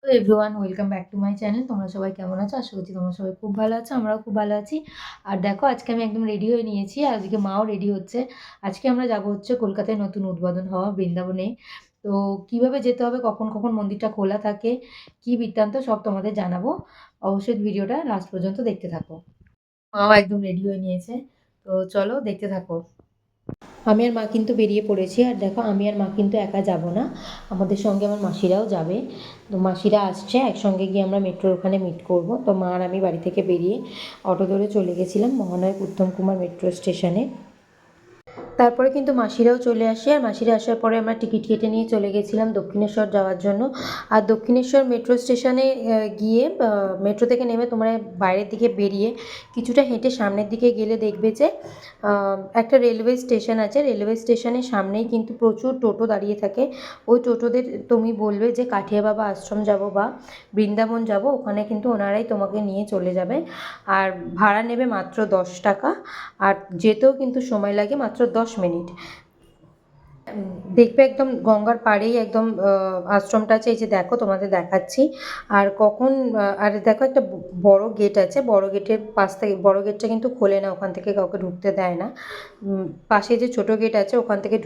Hello everyone, welcome back to my channel. তোমরা সবাই কেমন আছো? আশা করছি তোমরা সবাই খুব ভালো আছো। আমরাও খুব ভালো আছি। আর দেখো, আজকে আমি একদম রেডি হয়ে নিয়েছি। আর আজকে মাও রেডি হচ্ছে। আজকে আমরা যাবো হচ্ছে কলকাতায় নতুন উদ্বোধন হওয়া বৃন্দাবনে। তো কিভাবে যেতে হবে, কখন কখন মন্দিরটা খোলা থাকে, কি বৃত্তান্ত সব তোমাদের জানাবো। অবশ্যই ভিডিওটা লাস্ট পর্যন্ত দেখতে থাকো। মাও একদম রেডি হয়ে নিয়েছে। তো চলো দেখতে থাকো। আমি আর মা কিন্তু বেরিয়ে পড়েছি। আর দেখো, আমি আর মা কিন্তু একা যাব না, আমাদের সঙ্গে আমার মাসিরাও যাবে। তো মাসিরা আসছে, একসঙ্গে গিয়ে আমরা মেট্রোর ওখানে মিট করব। তো মা আর আমি বাড়ি থেকে বেরিয়ে অটো ধরে চলে গেছিলাম মহানায়ক উত্তম কুমার মেট্রো স্টেশনে। তারপরে কিন্তু মাসিরাও চলে আসে। আর মাসিরা আসার পরে আমরা টিকিট কেটে নিয়ে চলে গেছিলাম দক্ষিণেশ্বর যাওয়ার জন্য। আর দক্ষিণেশ্বর মেট্রো স্টেশনে গিয়ে মেট্রো থেকে নেমে তোমরা বাইরের দিকে বেরিয়ে কিছুটা হেঁটে সামনের দিকে গেলে দেখবে যে একটা রেলওয়ে স্টেশন আছে। রেলওয়ে স্টেশনের সামনেই কিন্তু প্রচুর টোটো দাঁড়িয়ে থাকে। ওই টোটোদের তুমি বলবে যে কাঠিয়া বাবা আশ্রম যাব বা বৃন্দাবন যাব, ওখানে কিন্তু ওনারাই তোমাকে নিয়ে চলে যাবে। আর ভাড়া নেবে মাত্র 10 টাকা। আর যেতেও কিন্তু সময় লাগে মাত্র 10 মিনিট। দেখবে একদম গঙ্গার পাড়েই একদম আশ্রমটা আছে। এই যে দেখো, তোমাদের দেখাচ্ছি। আর কখন আর দেখো, একটা বড় গেট আছে। বড় গেটের পাশ থেকে, বড় গেটটা কিন্তু খোলে না, ওখান থেকে কাউকে ঢুকতে দেয় না। পাশে যে ছোট গেট আছে ওখান থেকে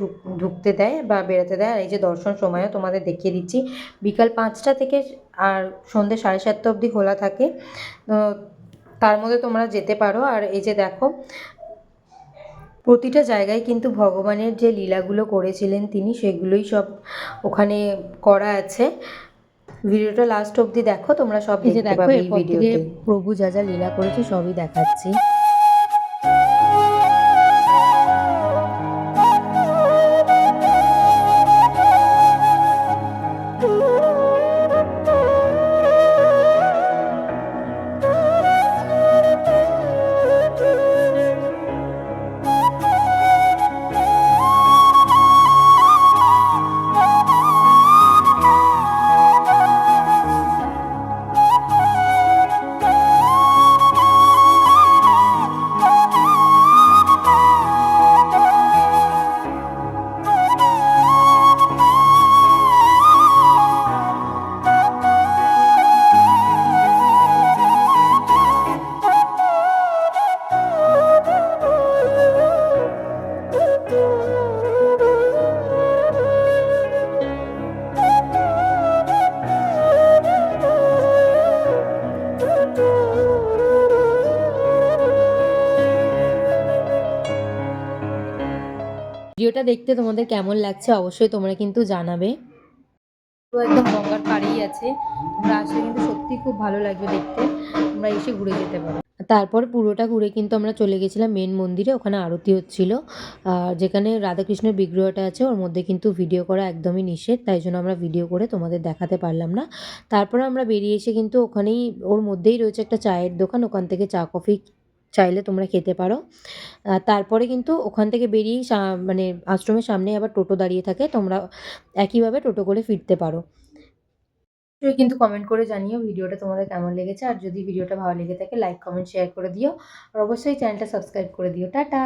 ঢুকতে দেয় বা বেরোতে দেয়। আর এই যে দর্শন সময়ও তোমাদের দেখিয়ে দিচ্ছি, বিকাল 5টা থেকে আর সন্ধ্যে 7:30 অবধি খোলা থাকে। তার মধ্যে তোমরা যেতে পারো। আর এই যে দেখো, প্রতিটা জায়গায় কিন্তু ভগবানের যে লীলাগুলো করেছিলেন তিনি, সেগুলোই সব ওখানে করা আছে। ভিডিওটা লাস্ট অবধি দেখো, তোমরা সব দেখতে পাবে এই ভিডিওতে। প্রভু যা যা লীলা করেছে সবই দেখাচ্ছি। ভিডিওটা দেখতে তোমাদের কেমন লাগছে অবশ্যই তোমরা কিন্তু জানাবে। তো একদম গঙ্গার পাড়েই আছে। তোমরা আসলে কিন্তু সত্যিই খুব ভালো লাগবে দেখতে। তোমরা এসে ঘুরে যেতে পারো। তারপর পুরোটা ঘুরে কিন্তু আমরা চলে গেছিলাম মেন মন্দিরে। ওখানে আরতি হচ্ছিল। যেখানে রাধাকৃষ্ণের বিগ্রহটা আছে ওর মধ্যে কিন্তু ভিডিও করা একদমই নিষেধ, তাই জন্য আমরা ভিডিও করে তোমাদের দেখাতে পারলাম না। তারপরে আমরা বেরিয়ে এসে কিন্তু ওখানেই, ওর মধ্যেই রয়েছে একটা চায়ের দোকান, ওখান থেকে চা কফি চাইলে তোমরা খেতে পারো। তারপরে কিন্তু ওখান থেকে বেরিয়েই মানে আশ্রমের সামনে আবার টোটো দাঁড়িয়ে থাকে, তোমরা একইভাবে টোটো করে ফিরতে পারো। অবশ্যই কিন্তু কমেন্ট করে জানিও ভিডিওটা তোমাদের কেমন লেগেছে। আর যদি ভিডিওটা ভালো লেগে থাকে লাইক কমেন্ট শেয়ার করে দিও। আর অবশ্যই চ্যানেলটা সাবস্ক্রাইব করে দিও। টাটা।